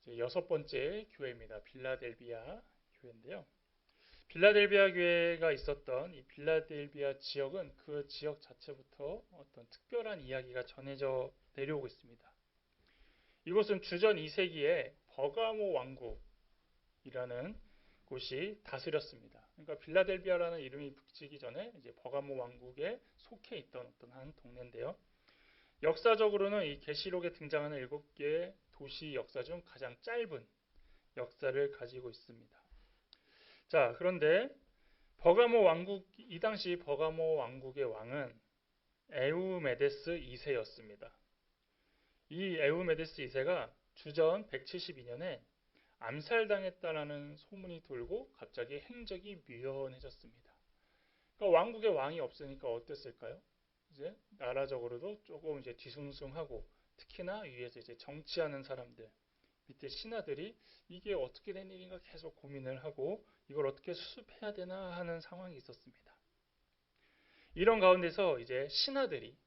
이제 여섯 번째 교회입니다. 빌라델비아 교회인데요. 빌라델비아 교회가 있었던 이 빌라델비아 지역은 그 지역 자체부터 어떤 특별한 이야기가 전해져 내려오고 있습니다. 이곳은 주전 2세기에 버가모 왕국이라는 곳이 다스렸습니다. 그러니까 빌라델비아라는 이름이 붙이기 전에 이제 버가모 왕국에 속해 있던 어떤 한 동네인데요. 역사적으로는 이 계시록에 등장하는 7개의 도시 역사 중 가장 짧은 역사를 가지고 있습니다. 자, 그런데 이 당시 버가모 왕국의 왕은 에우메데스 2세였습니다. 이 에우메데스 2세가 주전 172년에 암살당했다라는 소문이 돌고 갑자기 행적이 묘연해졌습니다. 그러니까 왕국에 왕이 없으니까 어땠을까요? 이제 나라적으로도 조금 이제 뒤숭숭하고 특히나 위에서 이제 정치하는 사람들, 밑에 신하들이 이게 어떻게 된 일인가 계속 고민을 하고 이걸 어떻게 수습해야 되나 하는 상황이 있었습니다. 이런 가운데서 이제 신하들이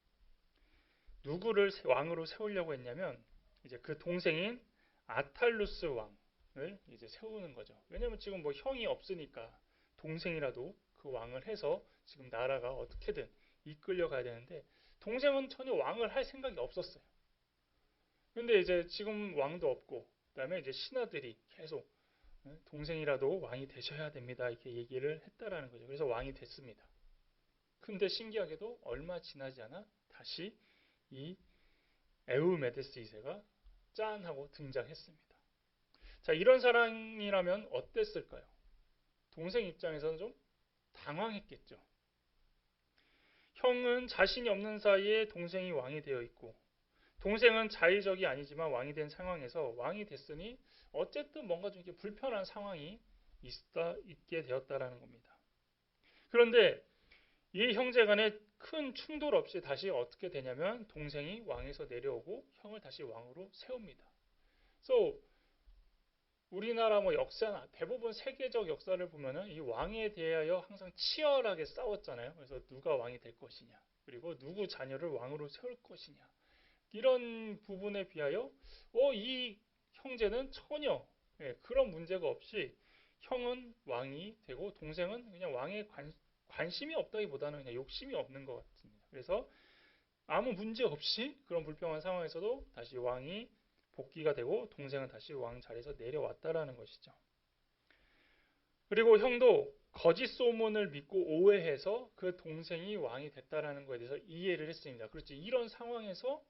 누구를 왕으로 세우려고 했냐면 이제 그 동생인 아탈루스 왕을 이제 세우는 거죠. 왜냐면 지금 뭐 형이 없으니까 동생이라도 그 왕을 해서 지금 나라가 어떻게든 이끌려 가야 되는데 동생은 전혀 왕을 할 생각이 없었어요. 근데 이제 지금 왕도 없고 그다음에 이제 신하들이 계속 동생이라도 왕이 되셔야 됩니다. 이렇게 얘기를 했다라는 거죠. 그래서 왕이 됐습니다. 근데 신기하게도 얼마 지나지 않아 다시 이 에우메데스 2세가 짠 하고 등장했습니다. 자, 이런 사람이라면 어땠을까요? 동생 입장에서는 좀 당황했겠죠. 형은 자신이 없는 사이에 동생이 왕이 되어 있고 동생은 자의적이 아니지만 왕이 된 상황에서 왕이 됐으니 어쨌든 뭔가 좀 이렇게 불편한 상황이 있게 되었다라는 겁니다. 그런데 이 형제 간에 큰 충돌 없이 다시 어떻게 되냐면 동생이 왕에서 내려오고 형을 다시 왕으로 세웁니다. 그래서 우리나라 뭐 역사나 대부분 세계적 역사를 보면은 이 왕에 대하여 항상 치열하게 싸웠잖아요. 그래서 누가 왕이 될 것이냐, 그리고 누구 자녀를 왕으로 세울 것이냐. 이런 부분에 비하여 이 형제는 전혀 그런 문제가 없이 형은 왕이 되고 동생은 그냥 왕에 관심이 없다기보다는 그냥 욕심이 없는 것 같습니다. 그래서 아무 문제 없이 그런 불평한 상황에서도 다시 왕이 복귀가 되고 동생은 다시 왕 자리에서 내려왔다라는 것이죠. 그리고 형도 거짓 소문을 믿고 오해해서 그 동생이 왕이 됐다라는 것에 대해서 이해를 했습니다. 그렇지, 이런 상황에서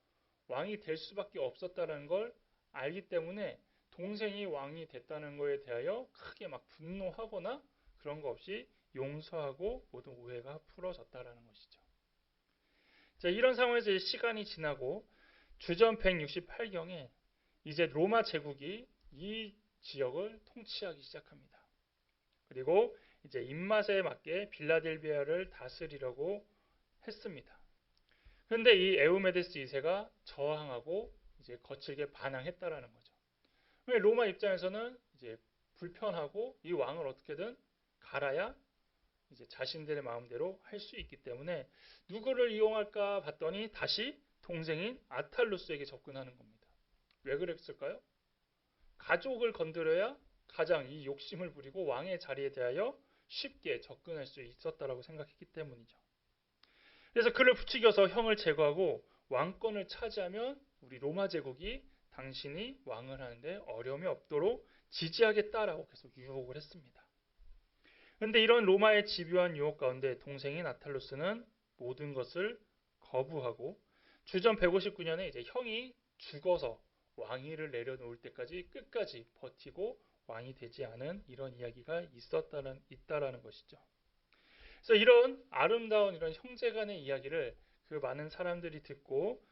왕이 될 수밖에 없었다는 걸 알기 때문에 동생이 왕이 됐다는 것에 대하여 크게 막 분노하거나 그런 거 없이 용서하고 모든 오해가 풀어졌다라는 것이죠. 자, 이런 상황에서 시간이 지나고 주전 168경에 이제 로마 제국이 이 지역을 통치하기 시작합니다. 그리고 이제 입맛에 맞게 빌라델비아를 다스리려고 했습니다. 그런데 이 에우메데스 2세가 저항하고 이제 거칠게 반항했다라는 거죠. 왜 로마 입장에서는 이제 불편하고 이 왕을 어떻게든 갈아야 이제 자신들의 마음대로 할 수 있기 때문에 누구를 이용할까 봤더니 다시 동생인 아탈루스에게 접근하는 겁니다. 왜 그랬을까요? 가족을 건드려야 가장 이 욕심을 부리고 왕의 자리에 대하여 쉽게 접근할 수 있었다라고 생각했기 때문이죠. 그래서 그를 부추겨서 형을 제거하고 왕권을 차지하면 우리 로마 제국이 당신이 왕을 하는데 어려움이 없도록 지지하겠다라고 계속 유혹을 했습니다. 그런데 이런 로마의 집요한 유혹 가운데 동생인 아탈루스는 모든 것을 거부하고 주전 159년에 이제 형이 죽어서 왕위를 내려놓을 때까지 끝까지 버티고 왕이 되지 않은 이런 이야기가 있다라는 것이죠. 그래서 이런 아름다운 이런 형제간의 이야기를 그 많은 사람들이 듣고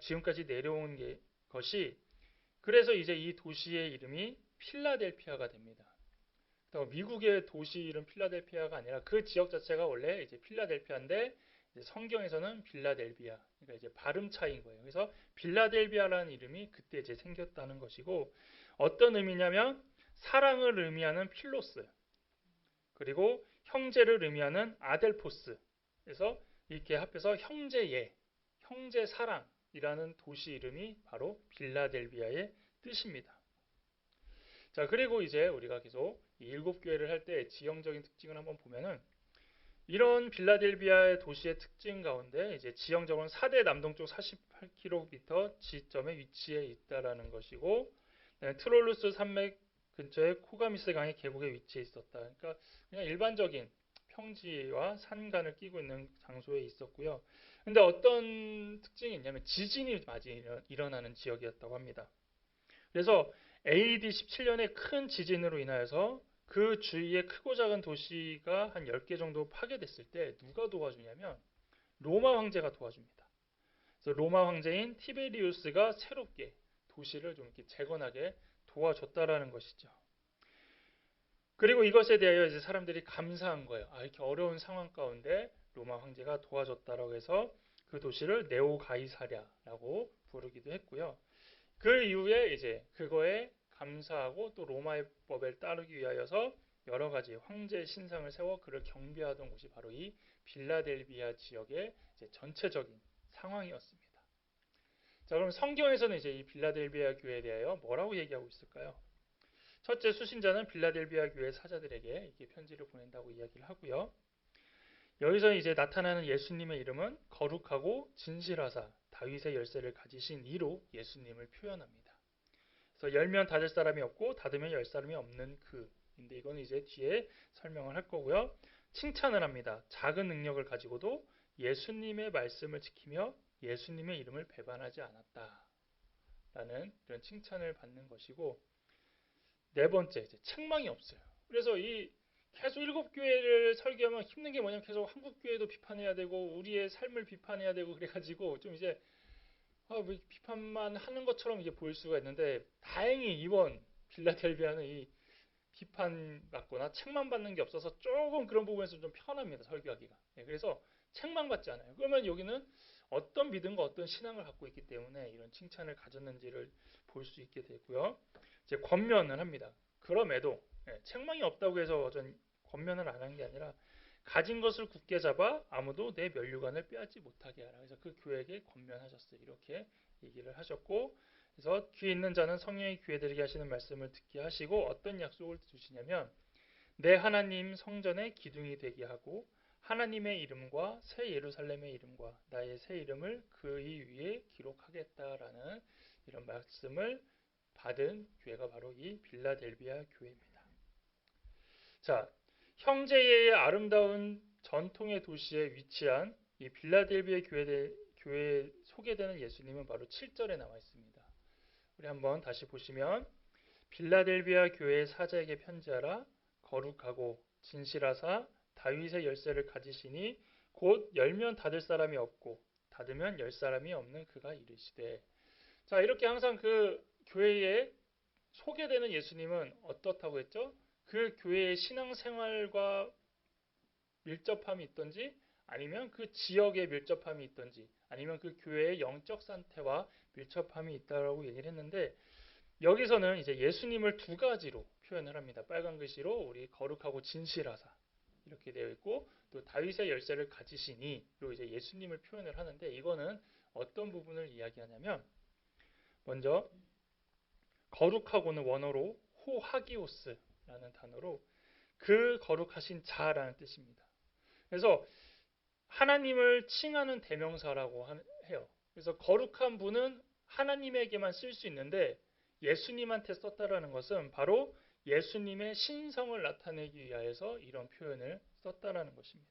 지금까지 내려온 것이 그래서 이제 이 도시의 이름이 필라델피아가 됩니다. 미국의 도시 이름 필라델피아가 아니라 그 지역 자체가 원래 이제 필라델피아인데 이제 성경에서는 빌라델비아, 그러니까 이제 발음 차이인 거예요. 그래서 빌라델비아라는 이름이 그때 이제 생겼다는 것이고 어떤 의미냐면 사랑을 의미하는 필로스, 그리고 형제를 의미하는 아델포스. 그래서 이렇게 합해서 형제예, 형제사랑이라는 도시 이름이 바로 빌라델비아의 뜻입니다. 자, 그리고 이제 우리가 계속 이 일곱 교회를 할 때 지형적인 특징을 한번 보면은 이런 빌라델비아의 도시의 특징 가운데 이제 지형적으로는 4대 남동쪽 48km 지점에 위치해 있다라는 것이고, 트롤루스 산맥 근처에 코가미스 강의 계곡에 위치해 있었다. 그러니까 그냥 일반적인 평지와 산간을 끼고 있는 장소에 있었고요. 근데 어떤 특징이 있냐면 지진이 많이 일어나는 지역이었다고 합니다. 그래서 AD 17년에 큰 지진으로 인하여서 그 주위에 크고 작은 도시가 한 10개 정도 파괴됐을 때 누가 도와주냐면 로마 황제가 도와줍니다. 그래서 로마 황제인 티베리우스가 새롭게 도시를 좀 이렇게 재건하게 도와줬다라는 것이죠. 그리고 이것에 대하여 이제 사람들이 감사한 거예요. 아, 이렇게 어려운 상황 가운데 로마 황제가 도와줬다라고 해서 그 도시를 네오 가이사랴라고 부르기도 했고요. 그 이후에 이제 그거에 감사하고 또 로마의 법에 따르기 위하여서 여러 가지 황제 신상을 세워 그를 경배하던 곳이 바로 이 빌라델비아 지역의 이제 전체적인 상황이었습니다. 자, 그럼 성경에서는 이제 이 빌라델비아 교회에 대하여 뭐라고 얘기하고 있을까요? 첫째, 수신자는 빌라델비아 교회 사자들에게 이렇게 편지를 보낸다고 이야기를 하고요. 여기서 이제 나타나는 예수님의 이름은 거룩하고 진실하사 다윗의 열쇠를 가지신 이로 예수님을 표현합니다. 그래서 열면 닫을 사람이 없고 닫으면 열 사람이 없는 그인데 이거는 이제 뒤에 설명을 할 거고요. 칭찬을 합니다. 작은 능력을 가지고도 예수님의 말씀을 지키며 예수님의 이름을 배반하지 않았다라는 이런 칭찬을 받는 것이고, 네 번째, 이제 책망이 없어요. 그래서 이 계속 일곱 교회를 설계하면 힘든 게 뭐냐면 계속 한국 교회도 비판해야 되고 우리의 삶을 비판해야 되고 그래가지고 좀 이제 뭐 비판만 하는 것처럼 이제 보일 수가 있는데, 다행히 이번 빌라델비아는 이 비판 받거나 책망 받는 게 없어서 조금 그런 부분에서 좀 편합니다, 설교하기가. 그래서 책망 받지 않아요. 그러면 여기는 어떤 믿음과 어떤 신앙을 갖고 있기 때문에 이런 칭찬을 가졌는지를 볼 수 있게 되고요. 이제 권면을 합니다. 그럼에도 책망이 없다고 해서 권면을 안 한 게 아니라 가진 것을 굳게 잡아 아무도 내 면류관을 빼앗지 못하게 하라. 그래서 그 교회에게 권면하셨어요. 이렇게 얘기를 하셨고, 그래서 귀 있는 자는 성령의 교회들에게 하시는 말씀을 듣게 하시고 어떤 약속을 주시냐면 내 하나님 성전의 기둥이 되게 하고 하나님의 이름과 새 예루살렘의 이름과 나의 새 이름을 그의 위에 기록하겠다라는 이런 말씀을 받은 교회가 바로 이 빌라델비아 교회입니다. 자, 형제의 아름다운 전통의 도시에 위치한 이 빌라델비아 교회에 소개되는 예수님은 바로 7절에 나와 있습니다. 우리 한번 다시 보시면 빌라델비아 교회의 사자에게 편지하라. 거룩하고 진실하사 다윗의 열쇠를 가지시니 곧 열면 닫을 사람이 없고 닫으면 열 사람이 없는 그가 이르시되. 자, 이렇게 항상 그 교회에 소개되는 예수님은 어떻다고 했죠? 그 교회의 신앙생활과 밀접함이 있던지 아니면 그 지역에 밀접함이 있던지 아니면 그 교회의 영적 상태와 밀접함이 있다라고 얘기를 했는데, 여기서는 이제 예수님을 두 가지로 표현을 합니다. 빨간 글씨로 우리 거룩하고 진실하사 이렇게 되어 있고, 또 다윗의 열쇠를 가지시니로 이제 예수님을 표현을 하는데, 이거는 어떤 부분을 이야기하냐면 먼저 거룩하고는 원어로 호하기오스라는 단어로 그 거룩하신 자라는 뜻입니다. 그래서 하나님을 칭하는 대명사라고 해요. 그래서 거룩한 분은 하나님에게만 쓸 수 있는데 예수님한테 썼다라는 것은 바로 예수님의 신성을 나타내기 위하여서 이런 표현을 썼다라는 것입니다.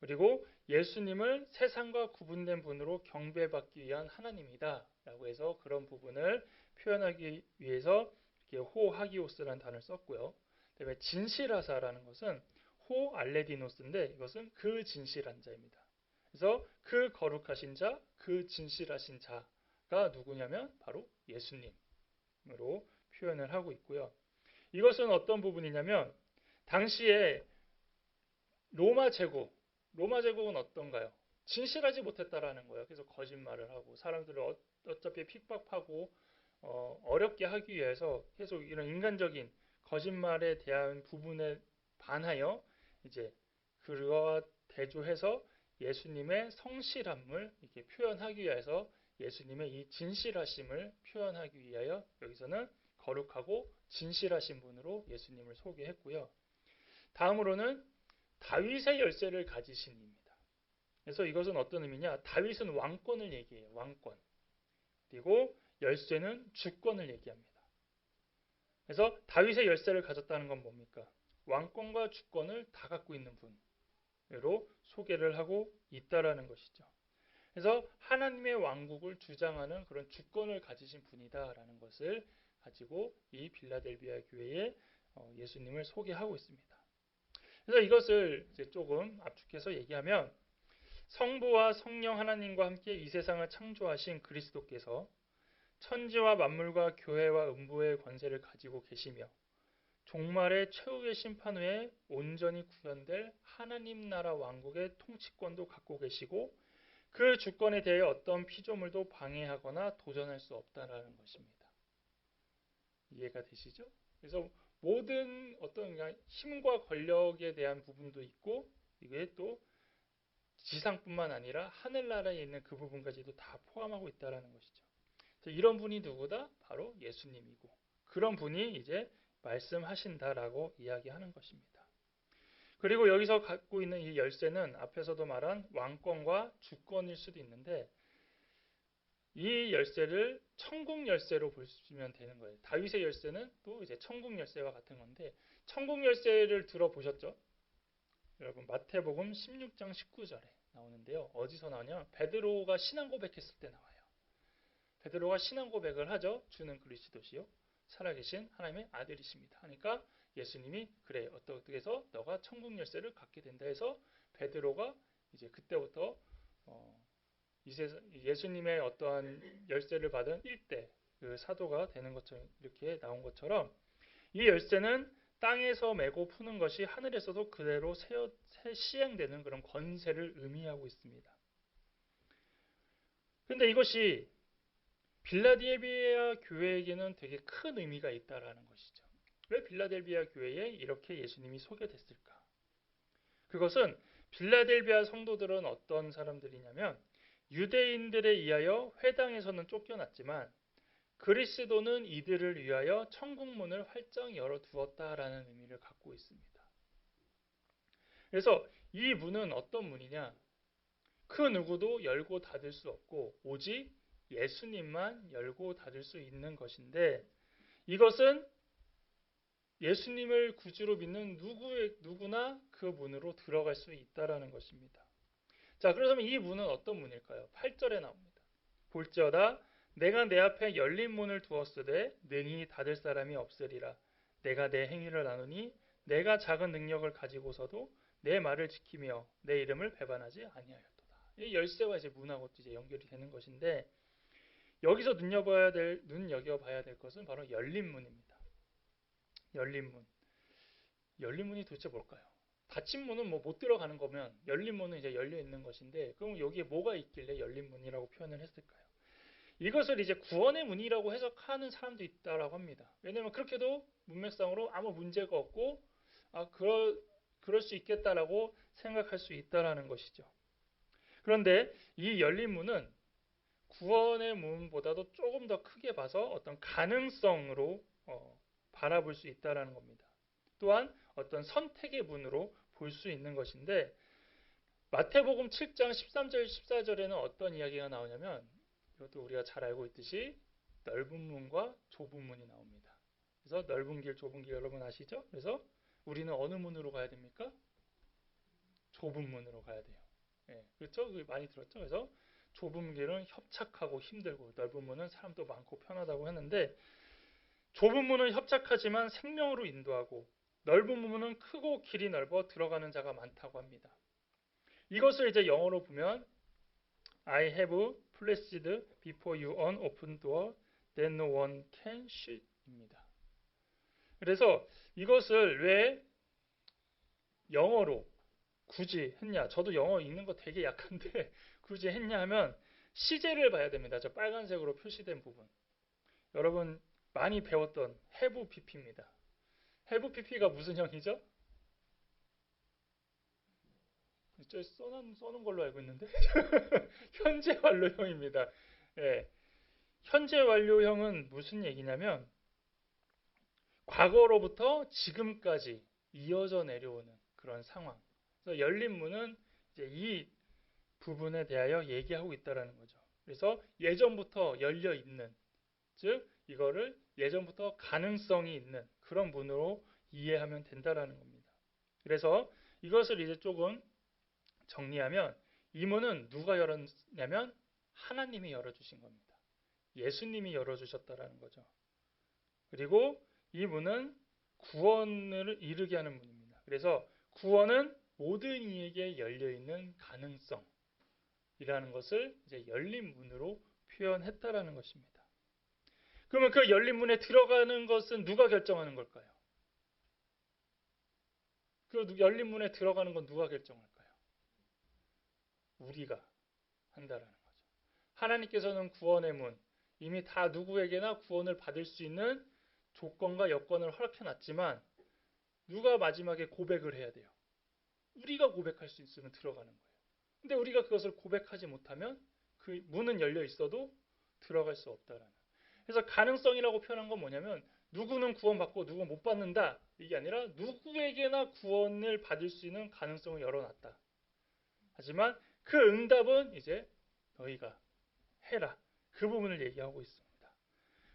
그리고 예수님을 세상과 구분된 분으로 경배받기 위한 하나님이다 라고 해서 그런 부분을 표현하기 위해서 이렇게 호하기오스라는 단어를 썼고요. 그다음에 진실하사라는 것은 호 알레디노스인데 이것은 그 진실한 자입니다. 그래서 그 거룩하신 자, 그 진실하신 자가 누구냐면 바로 예수님으로 표현을 하고 있고요. 이것은 어떤 부분이냐면 당시에 로마 제국은 어떤가요? 진실하지 못했다라는 거예요. 그래서 거짓말을 하고 사람들을 어차피 핍박하고 어렵게 하기 위해서 계속 이런 인간적인 거짓말에 대한 부분에 반하여 이제 그와 대조해서 예수님의 성실함을 이렇게 표현하기 위해서 예수님의 이 진실하심을 표현하기 위하여 여기서는 거룩하고 진실하신 분으로 예수님을 소개했고요. 다음으로는 다윗의 열쇠를 가지신 이입니다. 그래서 이것은 어떤 의미냐? 다윗은 왕권을 얘기해요. 왕권. 그리고 열쇠는 주권을 얘기합니다. 그래서 다윗의 열쇠를 가졌다는 건 뭡니까? 왕권과 주권을 다 갖고 있는 분으로 소개를 하고 있다라는 것이죠. 그래서 하나님의 왕국을 주장하는 그런 주권을 가지신 분이다라는 것을 가지고 이 빌라델비아 교회에 예수님을 소개하고 있습니다. 그래서 이것을 이제 조금 압축해서 얘기하면 성부와 성령 하나님과 함께 이 세상을 창조하신 그리스도께서 천지와 만물과 교회와 음부의 권세를 가지고 계시며 종말의 최후의 심판 후에 온전히 구현될 하나님 나라 왕국의 통치권도 갖고 계시고 그 주권에 대해 어떤 피조물도 방해하거나 도전할 수 없다라는 것입니다. 이해가 되시죠? 그래서 모든 어떤 힘과 권력에 대한 부분도 있고 이게 또 지상뿐만 아니라 하늘나라에 있는 그 부분까지도 다 포함하고 있다라는 것이죠. 이런 분이 누구다? 바로 예수님이고 그런 분이 이제 말씀하신다라고 이야기하는 것입니다. 그리고 여기서 갖고 있는 이 열쇠는 앞에서도 말한 왕권과 주권일 수도 있는데 이 열쇠를 천국 열쇠로 보시면 되는 거예요. 다윗의 열쇠는 또 이제 천국 열쇠와 같은 건데 천국 열쇠를 들어보셨죠? 여러분 마태복음 16장 19절에 나오는데요. 어디서 나오냐? 베드로가 신앙 고백했을 때 나와요. 베드로가 신앙 고백을 하죠. 주는 그리스도시요 살아계신 하나님의 아들이십니다. 하니까 예수님이 그래 어떻게 해서 너가 천국 열쇠를 갖게 된다 해서 베드로가 이제 그때부터 예수님의 어떠한 열쇠를 받은 1대 그 사도가 되는 것처럼 이렇게 나온 것처럼 이 열쇠는 땅에서 메고 푸는 것이 하늘에서도 그대로 시행되는 그런 권세를 의미하고 있습니다. 그런데 이것이 빌라델비아 교회에게는 되게 큰 의미가 있다라는 것이죠. 왜 빌라델비아 교회에 이렇게 예수님이 소개됐을까? 그것은 빌라델비아 성도들은 어떤 사람들이냐면 유대인들에 의하여 회당에서는 쫓겨났지만 그리스도는 이들을 위하여 천국문을 활짝 열어두었다라는 의미를 갖고 있습니다. 그래서 이 문은 어떤 문이냐? 그 누구도 열고 닫을 수 없고 오직 예수님만 열고 닫을 수 있는 것인데 이것은 예수님을 구주로 믿는 누구나 그 문으로 들어갈 수 있다라는 것입니다. 자, 그렇다면 이 문은 어떤 문일까요? 8절에 나옵니다. 볼지어다 내가 내 앞에 열린 문을 두었으되 능히 닫을 사람이 없으리라. 내가 내 행위를 아노니 내가 작은 능력을 가지고서도 내 말을 지키며 내 이름을 배반하지 아니하였도다. 이 열쇠와 이제 문하고 이제 연결이 되는 것인데 여기서 눈여겨봐야 될 것은 바로 열린 문입니다. 열린 문. 열린 문이 도대체 뭘까요? 닫힌 문은 뭐 못 들어가는 거면 열린 문은 이제 열려 있는 것인데 그럼 여기에 뭐가 있길래 열린 문이라고 표현을 했을까요? 이것을 이제 구원의 문이라고 해석하는 사람도 있다라고 합니다. 왜냐하면 그렇게도 문맥상으로 아무 문제가 없고 그럴 수 있겠다라고 생각할 수 있다라는 것이죠. 그런데 이 열린 문은 구원의 문보다도 조금 더 크게 봐서 어떤 가능성으로 바라볼 수 있다라는 겁니다. 또한 어떤 선택의 문으로 볼 수 있는 것인데 마태복음 7장 13절 14절에는 어떤 이야기가 나오냐면 이것도 우리가 잘 알고 있듯이 넓은 문과 좁은 문이 나옵니다. 그래서 넓은 길 좁은 길 여러분 아시죠? 그래서 우리는 어느 문으로 가야 됩니까? 좁은 문으로 가야 돼요. 네, 그렇죠? 많이 들었죠? 그래서 좁은 길은 협착하고 힘들고 넓은 문은 사람도 많고 편하다고 했는데 좁은 문은 협착하지만 생명으로 인도하고 넓은 문은 크고 길이 넓어 들어가는 자가 많다고 합니다. 이것을 이제 영어로 보면 I have placed before you an open door that no one can shut 입니다. 그래서 이것을 왜 영어로 굳이 했냐? 저도 영어 읽는 거 되게 약한데 굳이 했냐 하면 시제를 봐야 됩니다. 저 빨간색으로 표시된 부분. 여러분 많이 배웠던 have pp입니다. have pp가 무슨 형이죠? 저 써놓은 걸로 알고 있는데 현재 완료형입니다. 예. 현재 완료형은 무슨 얘기냐면 과거로부터 지금까지 이어져 내려오는 그런 상황. 그래서 열린 문은 이제 이 부분에 대하여 얘기하고 있다라는 거죠. 그래서 예전부터 열려 있는, 즉 이거를 예전부터 가능성이 있는 그런 문으로 이해하면 된다라는 겁니다. 그래서 이것을 이제 조금 정리하면 이 문은 누가 열었냐면 하나님이 열어주신 겁니다. 예수님이 열어주셨다라는 거죠. 그리고 이 문은 구원을 이루게 하는 문입니다. 그래서 구원은 모든 이에게 열려있는 가능성이라는 것을 이제 열린 문으로 표현했다라는 것입니다. 그러면 그 열린 문에 들어가는 것은 누가 결정하는 걸까요? 그 열린 문에 들어가는 건 누가 결정할까요? 우리가 한다라는 거죠. 하나님께서는 구원의 문, 이미 다 누구에게나 구원을 받을 수 있는 조건과 여건을 허락해 놨지만 누가 마지막에 고백을 해야 돼요? 우리가 고백할 수 있으면 들어가는 거예요. 근데 우리가 그것을 고백하지 못하면 그 문은 열려 있어도 들어갈 수 없다라는. 그래서 가능성이라고 표현한 건 뭐냐면 누구는 구원받고 누구는 못 받는다. 이게 아니라 누구에게나 구원을 받을 수 있는 가능성을 열어놨다. 하지만 그 응답은 이제 너희가 해라. 그 부분을 얘기하고 있습니다.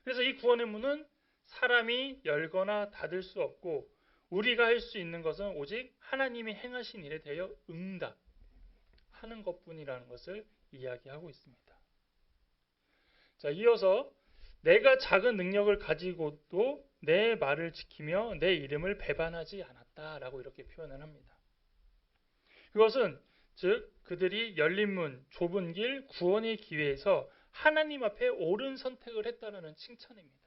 그래서 이 구원의 문은 사람이 열거나 닫을 수 없고 우리가 할 수 있는 것은 오직 하나님이 행하신 일에 대하여 응답하는 것뿐이라는 것을 이야기하고 있습니다. 자, 이어서 내가 작은 능력을 가지고도 내 말을 지키며 내 이름을 배반하지 않았다라고 이렇게 표현을 합니다. 그것은 즉 그들이 열린 문, 좁은 길, 구원의 기회에서 하나님 앞에 옳은 선택을 했다는 칭찬입니다.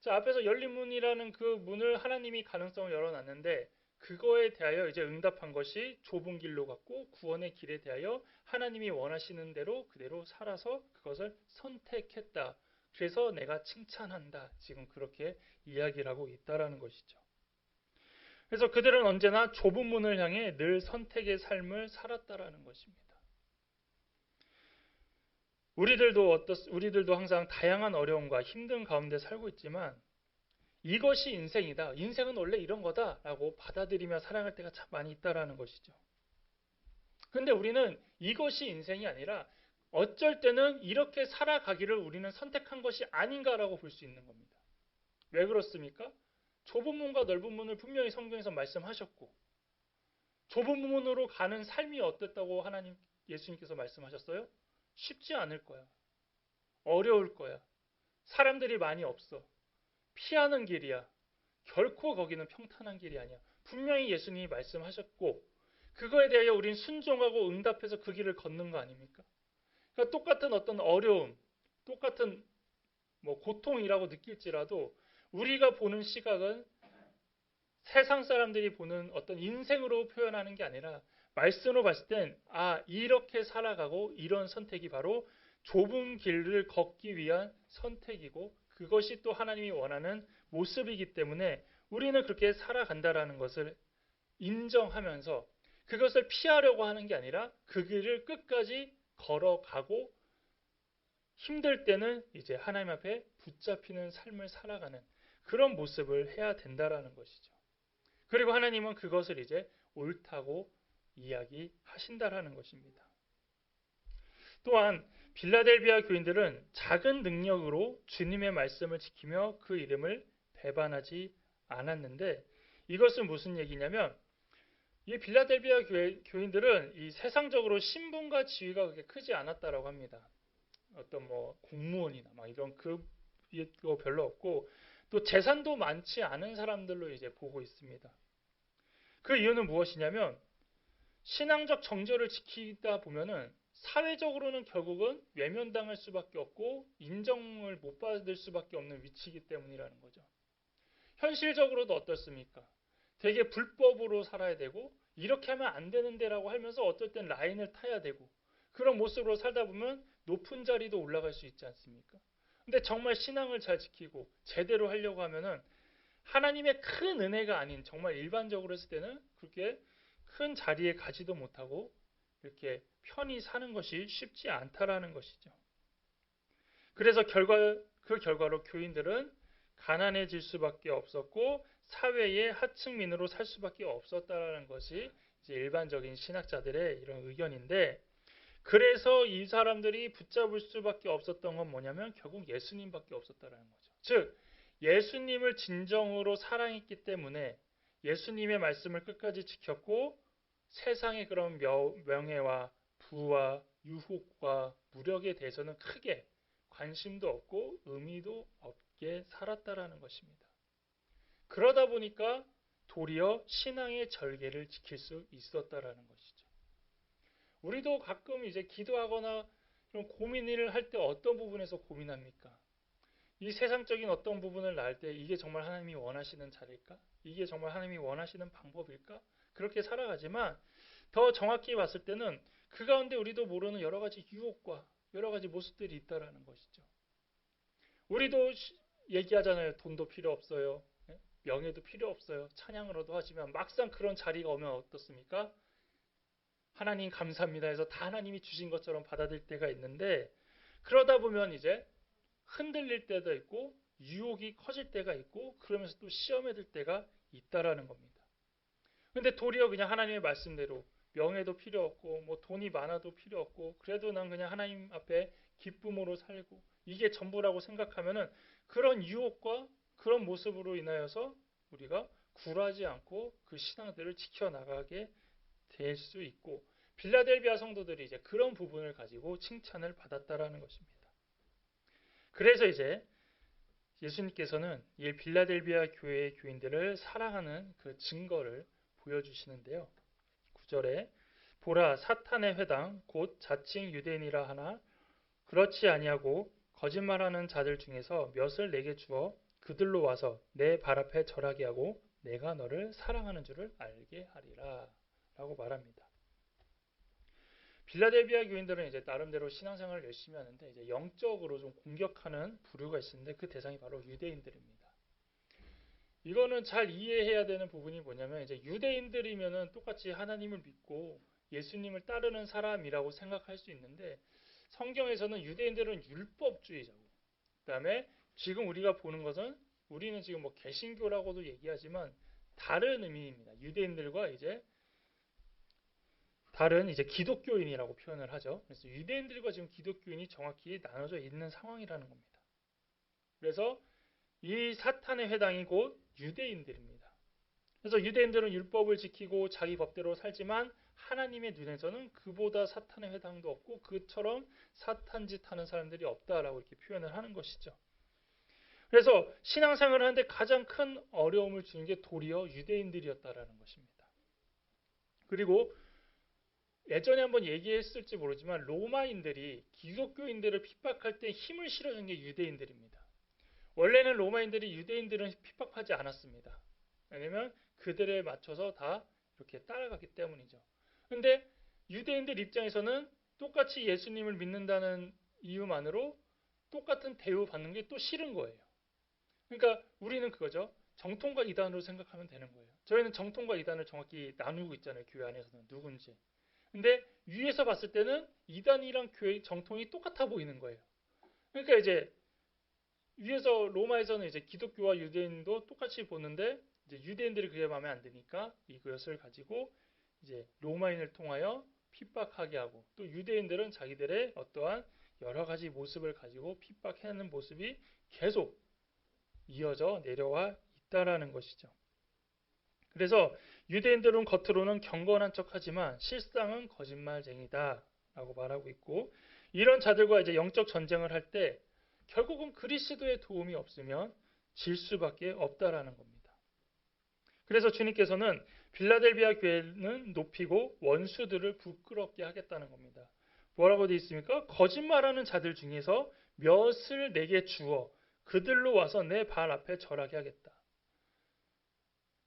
자, 앞에서 열린 문이라는 그 문을 하나님이 가능성을 열어놨는데 그거에 대하여 이제 응답한 것이 좁은 길로 갔고 구원의 길에 대하여 하나님이 원하시는 대로 그대로 살아서 그것을 선택했다. 그래서 내가 칭찬한다. 지금 그렇게 이야기를 하고 있다라는 것이죠. 그래서 그들은 언제나 좁은 문을 향해 늘 선택의 삶을 살았다라는 것입니다. 우리들도 항상 다양한 어려움과 힘든 가운데 살고 있지만 이것이 인생이다. 인생은 원래 이런 거다라고 받아들이며 살아갈 때가 참 많이 있다라는 것이죠. 그런데 우리는 이것이 인생이 아니라 어쩔 때는 이렇게 살아가기를 우리는 선택한 것이 아닌가라고 볼 수 있는 겁니다. 왜 그렇습니까? 좁은 문과 넓은 문을 분명히 성경에서 말씀하셨고 좁은 문으로 가는 삶이 어땠다고 예수님께서 말씀하셨어요? 쉽지 않을 거야. 어려울 거야. 사람들이 많이 없어. 피하는 길이야. 결코 거기는 평탄한 길이 아니야. 분명히 예수님이 말씀하셨고 그거에 대하여 우린 순종하고 응답해서 그 길을 걷는 거 아닙니까? 그러니까 똑같은 어떤 어려움, 똑같은 고통이라고 느낄지라도 우리가 보는 시각은 세상 사람들이 보는 어떤 인생으로 표현하는 게 아니라 말씀으로 봤을 땐 이렇게 살아가고 이런 선택이 바로 좁은 길을 걷기 위한 선택이고 그것이 또 하나님이 원하는 모습이기 때문에 우리는 그렇게 살아간다라는 것을 인정하면서 그것을 피하려고 하는 게 아니라 그 길을 끝까지 걸어가고 힘들 때는 이제 하나님 앞에 붙잡히는 삶을 살아가는 그런 모습을 해야 된다라는 것이죠. 그리고 하나님은 그것을 이제 옳다고 이야기하신다라는 것입니다. 또한 빌라델비아 교인들은 작은 능력으로 주님의 말씀을 지키며 그 이름을 배반하지 않았는데 이것은 무슨 얘기냐면 이 빌라델비아 교인들은 이 세상적으로 신분과 지위가 그렇게 크지 않았다라고 합니다. 어떤 공무원이나 이런 그거 별로 없고 또 재산도 많지 않은 사람들로 이제 보고 있습니다. 그 이유는 무엇이냐면 신앙적 정절을 지키다 보면은 사회적으로는 결국은 외면당할 수밖에 없고 인정을 못 받을 수밖에 없는 위치이기 때문이라는 거죠. 현실적으로도 어떻습니까? 되게 불법으로 살아야 되고 이렇게 하면 안 되는데라고 하면서 어떨 땐 라인을 타야 되고 그런 모습으로 살다 보면 높은 자리도 올라갈 수 있지 않습니까? 근데 정말 신앙을 잘 지키고 제대로 하려고 하면은 하나님의 큰 은혜가 아닌 정말 일반적으로 했을 때는 그렇게 큰 자리에 가지도 못하고 이렇게 편히 사는 것이 쉽지 않다라는 것이죠. 그래서 그 결과로 교인들은 가난해질 수밖에 없었고 사회의 하층민으로 살 수밖에 없었다라는 것이 이제 일반적인 신학자들의 이런 의견인데, 그래서 이 사람들이 붙잡을 수밖에 없었던 건 뭐냐면 결국 예수님밖에 없었다라는 거죠. 즉 예수님을 진정으로 사랑했기 때문에 예수님의 말씀을 끝까지 지켰고 세상의 그런 명예와 부와 유혹과 무력에 대해서는 크게 관심도 없고 의미도 없게 살았다라는 것입니다. 그러다 보니까 도리어 신앙의 절개를 지킬 수 있었다라는 것이죠. 우리도 가끔 이제 기도하거나 좀 고민을 할 때 어떤 부분에서 고민합니까? 이 세상적인 어떤 부분을 날 때 이게 정말 하나님이 원하시는 자리일까? 이게 정말 하나님이 원하시는 방법일까? 그렇게 살아가지만 더 정확히 봤을 때는 그 가운데 우리도 모르는 여러 가지 유혹과 여러 가지 모습들이 있다라는 것이죠. 우리도 얘기하잖아요. 돈도 필요 없어요. 명예도 필요 없어요. 찬양으로도 하지만 막상 그런 자리가 오면 어떻습니까? 하나님 감사합니다 해서 다 하나님이 주신 것처럼 받아들일 때가 있는데, 그러다 보면 이제 흔들릴 때도 있고 유혹이 커질 때가 있고 그러면서 또 시험에 들 때가 있다라는 겁니다. 근데 도리어 그냥 하나님의 말씀대로 명예도 필요 없고 뭐 돈이 많아도 필요 없고 그래도 난 그냥 하나님 앞에 기쁨으로 살고 이게 전부라고 생각하면은 그런 유혹과 그런 모습으로 인하여서 우리가 굴하지 않고 그 신앙들을 지켜나가게 될 수 있고, 빌라델비아 성도들이 이제 그런 부분을 가지고 칭찬을 받았다라는 것입니다. 그래서 이제 예수님께서는 이 빌라델비아 교회의 교인들을 사랑하는 그 증거를 보여주시는데요. 9절에 보라 사탄의 회당 곧 자칭 유대인이라 하나 그렇지 아니하고 거짓말하는 자들 중에서 몇을 내게 주어 그들로 와서 내 발 앞에 절하게 하고 내가 너를 사랑하는 줄을 알게 하리라 라고 말합니다. 빌라델비아 교인들은 이제 나름대로 신앙생활을 열심히 하는데 이제 영적으로 좀 공격하는 부류가 있었는데 그 대상이 바로 유대인들입니다. 이거는 잘 이해해야 되는 부분이 뭐냐면 이제 유대인들이면은 똑같이 하나님을 믿고 예수님을 따르는 사람이라고 생각할 수 있는데, 성경에서는 유대인들은 율법주의자고, 그다음에 지금 우리가 보는 것은 우리는 지금 뭐 개신교라고도 얘기하지만 다른 의미입니다. 유대인들과 이제 다른 이제 기독교인이라고 표현을 하죠. 그래서 유대인들과 지금 기독교인이 정확히 나눠져 있는 상황이라는 겁니다. 그래서 이 사탄의 회당이 곧 유대인들입니다. 그래서 유대인들은 율법을 지키고 자기 법대로 살지만 하나님의 눈에서는 그보다 사탄의 회당도 없고 그처럼 사탄짓 하는 사람들이 없다라고 이렇게 표현을 하는 것이죠. 그래서 신앙생활을 하는데 가장 큰 어려움을 주는 게 도리어 유대인들이었다라는 것입니다. 그리고 예전에 한번 얘기했을지 모르지만 로마인들이 기독교인들을 핍박할 때 힘을 실어준 게 유대인들입니다. 원래는 로마인들이 유대인들은 핍박하지 않았습니다. 왜냐하면 그들에 맞춰서 다 이렇게 따라갔기 때문이죠. 근데 유대인들 입장에서는 똑같이 예수님을 믿는다는 이유만으로 똑같은 대우 받는 게 또 싫은 거예요. 그러니까 우리는 그거죠. 정통과 이단으로 생각하면 되는 거예요. 저희는 정통과 이단을 정확히 나누고 있잖아요. 교회 안에서는 누군지. 근데 위에서 봤을 때는 이단이랑 교회 정통이 똑같아 보이는 거예요. 그러니까 이제 위에서 로마에서는 이제 기독교와 유대인도 똑같이 보는데 이제 유대인들이 그게 마음에 안 드니까 이것을 가지고 이제 로마인을 통하여 핍박하게 하고, 또 유대인들은 자기들의 어떠한 여러 가지 모습을 가지고 핍박하는 모습이 계속 이어져 내려와 있다라는 것이죠. 그래서 유대인들은 겉으로는 경건한 척하지만 실상은 거짓말쟁이다라고 말하고 있고, 이런 자들과 이제 영적 전쟁을 할 때 결국은 그리스도의 도움이 없으면 질 수밖에 없다라는 겁니다. 그래서 주님께서는 빌라델비아 교회는 높이고 원수들을 부끄럽게 하겠다는 겁니다. 뭐라고 되어 있습니까? 거짓말하는 자들 중에서 몇을 내게 주어 그들로 와서 내 발 앞에 절하게 하겠다.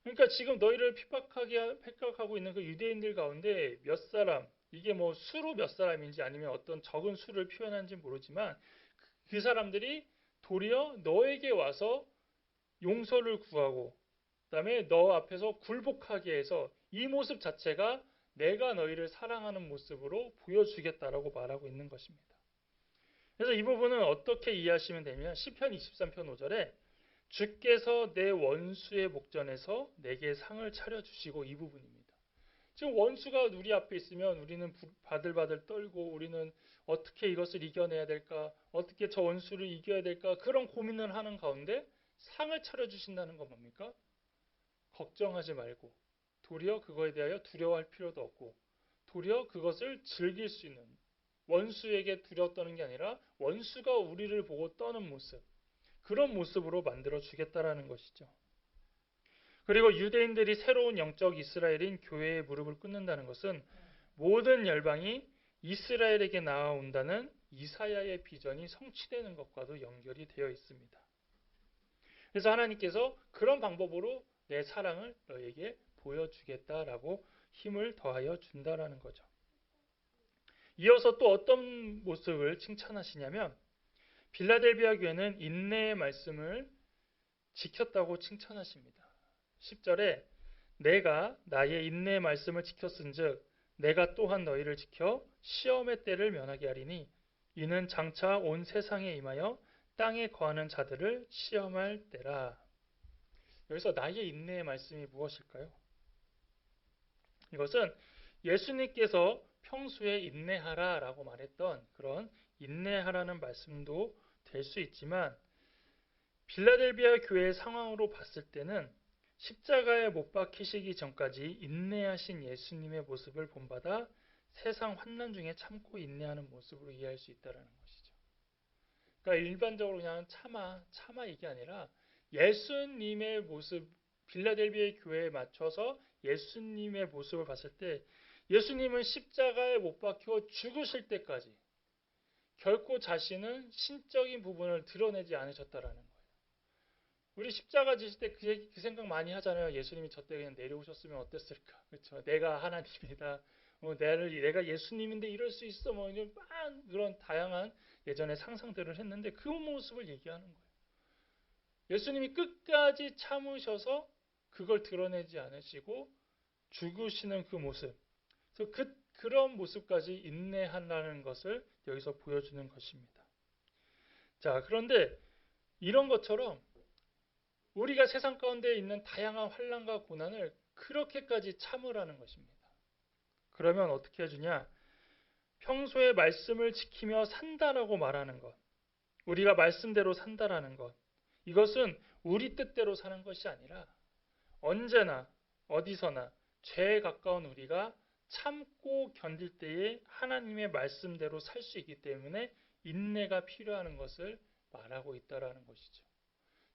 그러니까 지금 너희를 핍박하고 있는 그 유대인들 가운데 몇 사람, 이게 뭐 수로 몇 사람인지 아니면 어떤 적은 수를 표현하는지 모르지만 그 사람들이 도리어 너에게 와서 용서를 구하고 그다음에 너 앞에서 굴복하게 해서 이 모습 자체가 내가 너희를 사랑하는 모습으로 보여주겠다라고 말하고 있는 것입니다. 그래서 이 부분은 어떻게 이해하시면 되냐면 시편 23편 5절에 주께서 내 원수의 목전에서 내게 상을 차려주시고, 이 부분입니다. 지금 원수가 우리 앞에 있으면 우리는 바들바들 떨고, 우리는 어떻게 이것을 이겨내야 될까, 어떻게 저 원수를 이겨야 될까, 그런 고민을 하는 가운데 상을 차려주신다는 건 뭡니까? 걱정하지 말고, 도리어 그거에 대하여 두려워할 필요도 없고, 도리어 그것을 즐길 수 있는, 원수에게 두려워 떠는 게 아니라 원수가 우리를 보고 떠는 모습, 그런 모습으로 만들어 주겠다라는 것이죠. 그리고 유대인들이 새로운 영적 이스라엘인 교회의 무릎을 꿇는다는 것은 모든 열방이 이스라엘에게 나아온다는 이사야의 비전이 성취되는 것과도 연결이 되어 있습니다. 그래서 하나님께서 그런 방법으로 내 사랑을 너에게 보여주겠다라고 힘을 더하여 준다라는 거죠. 이어서 또 어떤 모습을 칭찬하시냐면, 빌라델비아 교회는 인내의 말씀을 지켰다고 칭찬하십니다. 10절에 내가 나의 인내의 말씀을 지켰은즉 내가 또한 너희를 지켜 시험의 때를 면하게 하리니 이는 장차 온 세상에 임하여 땅에 거하는 자들을 시험할 때라. 여기서 나의 인내의 말씀이 무엇일까요? 이것은 예수님께서 평소에 인내하라라고 말했던 그런 인내하라는 말씀도 될 수 있지만, 빌라델비아 교회의 상황으로 봤을 때는 십자가에 못 박히시기 전까지 인내하신 예수님의 모습을 본받아 세상 환난 중에 참고 인내하는 모습으로 이해할 수 있다는 것이죠. 그러니까 일반적으로 그냥 참아 이게 아니라 예수님의 모습, 빌라델비아 교회에 맞춰서 예수님의 모습을 봤을 때 예수님은 십자가에 못 박혀 죽으실 때까지 결코 자신은 신적인 부분을 드러내지 않으셨다라는 거예요. 우리 십자가 지실 때 그 생각 많이 하잖아요. 예수님이 저 때 그냥 내려오셨으면 어땠을까? 그렇죠? 내가 하나님이다. 내가 예수님인데 이럴 수 있어. 그런 다양한 예전에 상상들을 했는데 그 모습을 얘기하는 거예요. 예수님이 끝까지 참으셔서 그걸 드러내지 않으시고 죽으시는 그 모습. 그래서 그런 모습까지 인내한다는 것을 여기서 보여주는 것입니다. 자, 그런데 이런 것처럼 우리가 세상 가운데 있는 다양한 환난과 고난을 그렇게까지 참으라는 것입니다. 그러면 어떻게 해주냐? 평소에 말씀을 지키며 산다라고 말하는 것, 우리가 말씀대로 산다라는 것, 이것은 우리 뜻대로 사는 것이 아니라 언제나 어디서나 죄에 가까운 우리가 참고 견딜 때에 하나님의 말씀대로 살 수 있기 때문에 인내가 필요한 것을 말하고 있다라는 것이죠.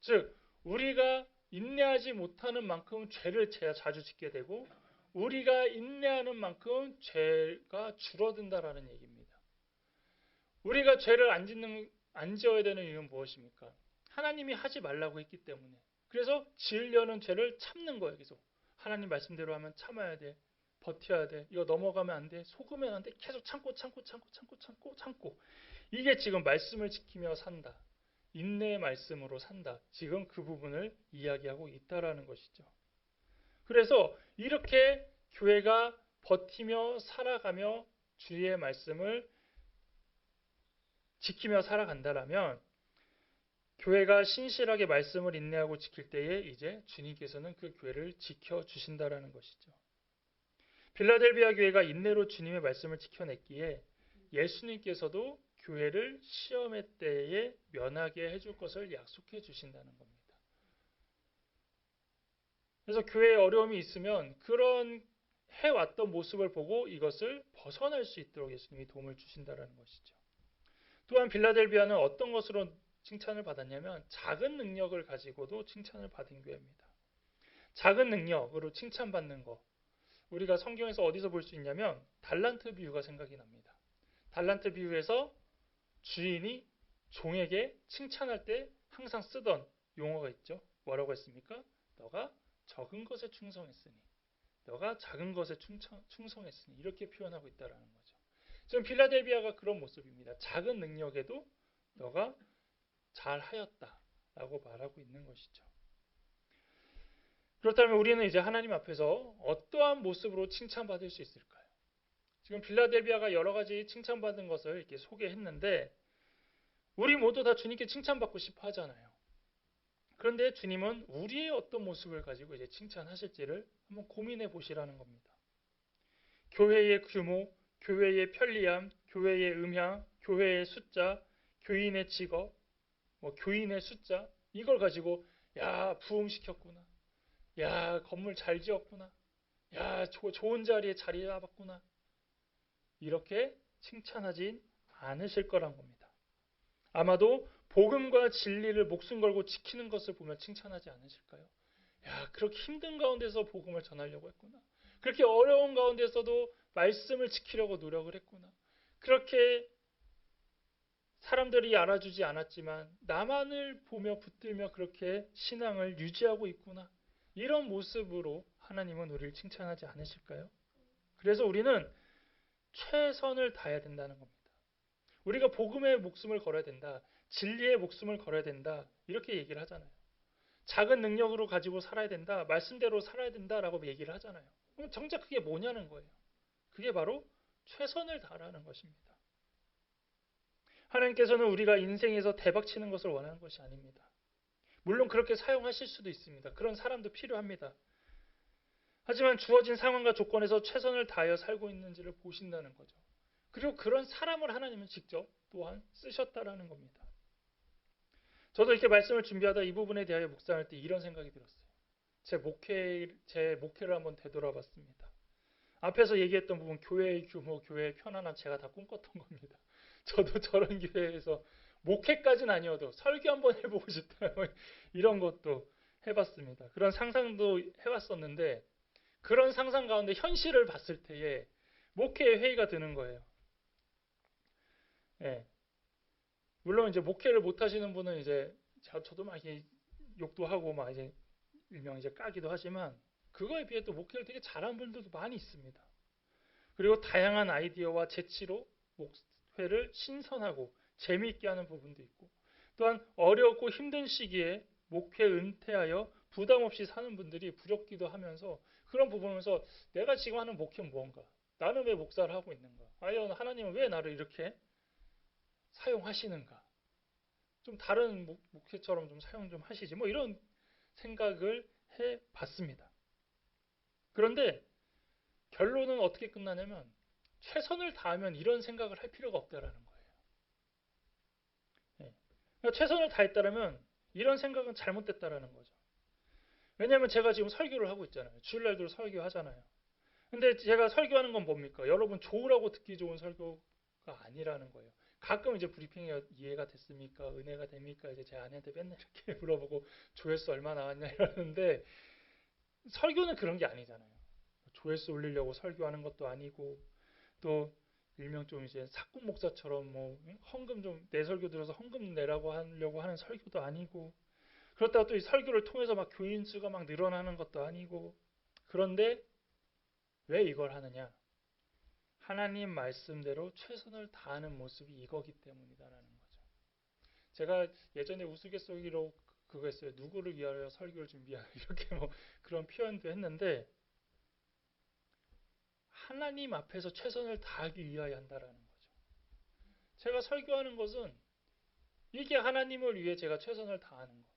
즉 우리가 인내하지 못하는 만큼 죄를 자주 짓게 되고, 우리가 인내하는 만큼 죄가 줄어든다라는 얘기입니다. 우리가 죄를 안 지어야 되는 이유는 무엇입니까? 하나님이 하지 말라고 했기 때문에. 그래서 지으려는 죄를 참는 거예요. 계속 하나님 말씀대로 하면 참아야 돼, 버텨야 돼, 이거 넘어가면 안 돼, 속으면 안 돼, 계속 참고 이게 지금 말씀을 지키며 산다, 인내의 말씀으로 산다, 지금 그 부분을 이야기하고 있다라는 것이죠. 그래서 이렇게 교회가 버티며 살아가며 주의 말씀을 지키며 살아간다라면 교회가 신실하게 말씀을 인내하고 지킬 때에 이제 주님께서는 그 교회를 지켜주신다라는 것이죠. 빌라델비아 교회가 인내로 주님의 말씀을 지켜냈기에 예수님께서도 교회를 시험의 때에 면하게 해줄 것을 약속해 주신다는 겁니다. 그래서 교회에 어려움이 있으면 그런 해왔던 모습을 보고 이것을 벗어날 수 있도록 예수님이 도움을 주신다는 것이죠. 또한 빌라델비아는 어떤 것으로 칭찬을 받았냐면 작은 능력을 가지고도 칭찬을 받은 교회입니다. 작은 능력으로 칭찬받는 것, 우리가 성경에서 어디서 볼 수 있냐면 달란트 비유가 생각이 납니다. 달란트 비유에서 주인이 종에게 칭찬할 때 항상 쓰던 용어가 있죠. 뭐라고 했습니까? 너가 적은 것에 충성했으니, 너가 작은 것에 충성했으니, 이렇게 표현하고 있다는 거죠. 지금 필라델비아가 그런 모습입니다. 작은 능력에도 너가 잘하였다라고 말하고 있는 것이죠. 그렇다면 우리는 이제 하나님 앞에서 어떠한 모습으로 칭찬받을 수 있을까요? 지금 빌라델비아가 여러 가지 칭찬받은 것을 이렇게 소개했는데 우리 모두 다 주님께 칭찬받고 싶어 하잖아요. 그런데 주님은 우리의 어떤 모습을 가지고 이제 칭찬하실지를 한번 고민해 보시라는 겁니다. 교회의 규모, 교회의 편리함, 교회의 음향, 교회의 숫자, 교인의 직업, 교인의 숫자, 이걸 가지고 야, 부흥시켰구나. 야, 건물 잘 지었구나. 야, 좋은 자리에 자리 잡았구나. 이렇게 칭찬하진 않으실 거란 겁니다. 아마도 복음과 진리를 목숨 걸고 지키는 것을 보면 칭찬하지 않으실까요? 야, 그렇게 힘든 가운데서 복음을 전하려고 했구나. 그렇게 어려운 가운데서도 말씀을 지키려고 노력을 했구나. 그렇게 사람들이 알아주지 않았지만 나만을 보며 붙들며 그렇게 신앙을 유지하고 있구나. 이런 모습으로 하나님은 우리를 칭찬하지 않으실까요? 그래서 우리는 최선을 다해야 된다는 겁니다. 우리가 복음의 목숨을 걸어야 된다. 진리의 목숨을 걸어야 된다. 이렇게 얘기를 하잖아요. 작은 능력으로 가지고 살아야 된다. 말씀대로 살아야 된다라고 얘기를 하잖아요. 그럼 정작 그게 뭐냐는 거예요. 그게 바로 최선을 다하라는 것입니다. 하나님께서는 우리가 인생에서 대박치는 것을 원하는 것이 아닙니다. 물론 그렇게 사용하실 수도 있습니다. 그런 사람도 필요합니다. 하지만 주어진 상황과 조건에서 최선을 다하여 살고 있는지를 보신다는 거죠. 그리고 그런 사람을 하나님은 직접 또한 쓰셨다라는 겁니다. 저도 이렇게 말씀을 준비하다 이 부분에 대하여 묵상할 때 이런 생각이 들었어요. 제 목회를 한번 되돌아봤습니다. 앞에서 얘기했던 부분, 교회의 규모, 교회의 편안함, 제가 다 꿈꿨던 겁니다. 저도 저런 교회에서 목회까지는 아니어도 설교 한번 해보고 싶다. 이런 것도 해봤습니다. 그런 상상도 해봤었는데 그런 상상 가운데 현실을 봤을 때에 목회의 회의가 드는 거예요. 예. 물론 이제 목회를 못 하시는 분은 이제 저도 막 이렇게 욕도 하고 막 이제 일명 이제 까기도 하지만 그거에 비해 또 목회를 되게 잘하는 분들도 많이 있습니다. 그리고 다양한 아이디어와 재치로 목회를 신선하고 재미있게 하는 부분도 있고 또한 어렵고 힘든 시기에 목회 은퇴하여 부담 없이 사는 분들이 부럽기도 하면서 그런 부분에서 내가 지금 하는 목회는 뭔가? 나는 왜 목사를 하고 있는가? 과연 하나님은 왜 나를 이렇게 사용하시는가? 좀 다른 목회처럼 좀 사용 좀 하시지. 이런 생각을 해 봤습니다. 그런데 결론은 어떻게 끝나냐면 최선을 다하면 이런 생각을 할 필요가 없다라는 거예요. 그러니까 최선을 다했다면 이런 생각은 잘못됐다라는 거죠. 왜냐하면 제가 지금 설교를 하고 있잖아요. 주일날도 설교하잖아요. 근데 제가 설교하는 건 뭡니까? 여러분 좋으라고 듣기 좋은 설교가 아니라는 거예요. 가끔 이제 브리핑이 이해가 됐습니까? 은혜가 됩니까? 이제 제 아내한테 맨날 이렇게 물어보고 조회수 얼마 나왔냐 이러는데 설교는 그런 게 아니잖아요. 조회수 올리려고 설교하는 것도 아니고 또 일명 좀 이제 사꾼 목사처럼 헌금 좀 내 설교 들어서 헌금 내라고 하려고 하는 설교도 아니고 그렇다고 또 이 설교를 통해서 막 교인 수가 막 늘어나는 것도 아니고 그런데 왜 이걸 하느냐? 하나님 말씀대로 최선을 다하는 모습이 이거기 때문이다라는 거죠. 제가 예전에 우스갯소리로 그거 했어요. 누구를 위하여 설교를 준비하는 이렇게 그런 표현도 했는데 하나님 앞에서 최선을 다하기 위하여 한다라는 거죠. 제가 설교하는 것은 이게 하나님을 위해 제가 최선을 다하는 것.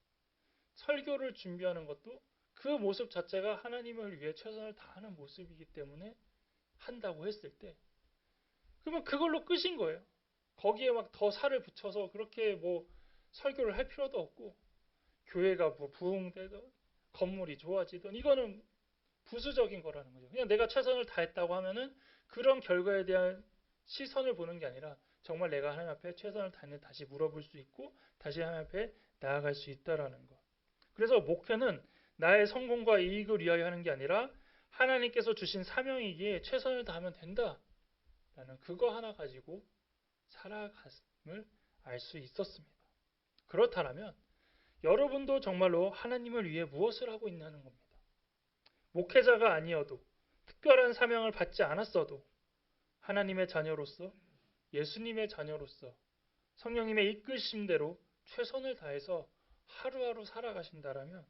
설교를 준비하는 것도 그 모습 자체가 하나님을 위해 최선을 다하는 모습이기 때문에 한다고 했을 때 그러면 그걸로 끝인 거예요. 거기에 막 더 살을 붙여서 그렇게 설교를 할 필요도 없고 교회가 부흥되든 건물이 좋아지든 이거는 부수적인 거라는 거죠. 그냥 내가 최선을 다했다고 하면은 그런 결과에 대한 시선을 보는 게 아니라 정말 내가 하나님 앞에 최선을 다했는지 다시 물어볼 수 있고 다시 하나님 앞에 나아갈 수 있다라는 것. 그래서 목회는 나의 성공과 이익을 위하여 하는 게 아니라 하나님께서 주신 사명이기에 최선을 다하면 된다라는 그거 하나 가지고 살아감을 알 수 있었습니다. 그렇다면 여러분도 정말로 하나님을 위해 무엇을 하고 있냐는 겁니다. 목회자가 아니어도 특별한 사명을 받지 않았어도 하나님의 자녀로서 예수님의 자녀로서 성령님의 이끄심대로 최선을 다해서 하루하루 살아가신다라면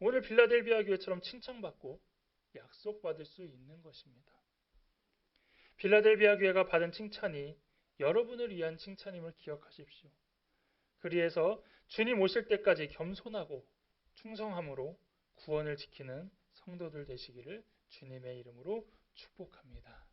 오늘 빌라델비아 교회처럼 칭찬받고 약속받을 수 있는 것입니다. 빌라델비아 교회가 받은 칭찬이 여러분을 위한 칭찬임을 기억하십시오. 그리해서 주님 오실 때까지 겸손하고 충성함으로 구원을 지키는 성도들 되시기를 주님의 이름으로 축복합니다.